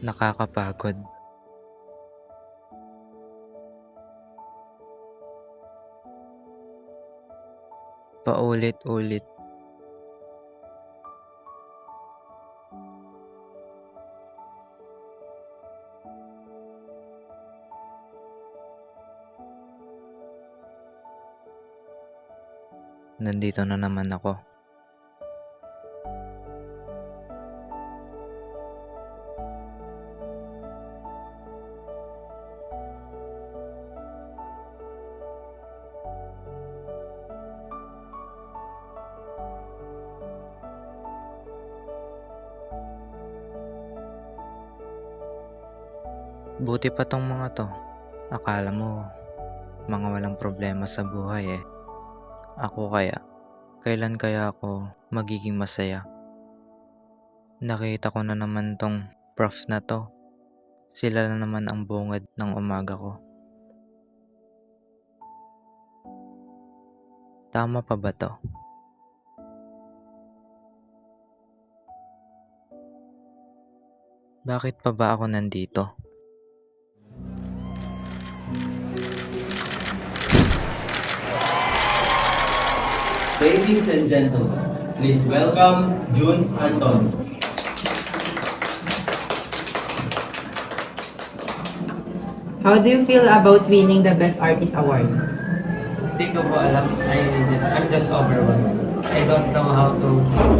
Nakakapagod. Paulit-ulit. Nandito na naman ako. Buti pa tong mga to. Akala mo, mga walang problema sa buhay eh. Ako kaya, kailan kaya ako magiging masaya? Nakita ko na naman tong prof na to. Sila na naman ang bungad ng umaga ko. Tama pa ba to? Bakit pa ba ako nandito? Ladies and gentlemen, please welcome June Anton. How do you feel about winning the Best Artist Award? Hindi ko po alam. I'm just overwhelmed. I don't know how to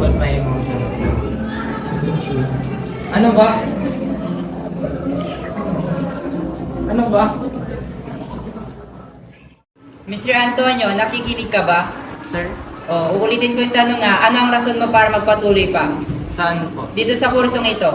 put my emotions in. Ano ba? Ano ba? Mr. Antonio, nakikinig ka ba? Sir? Uulitin ko yung tanong nga, ano ang rason mo para magpatuloy pa? Saan po? Dito sa kursong ito.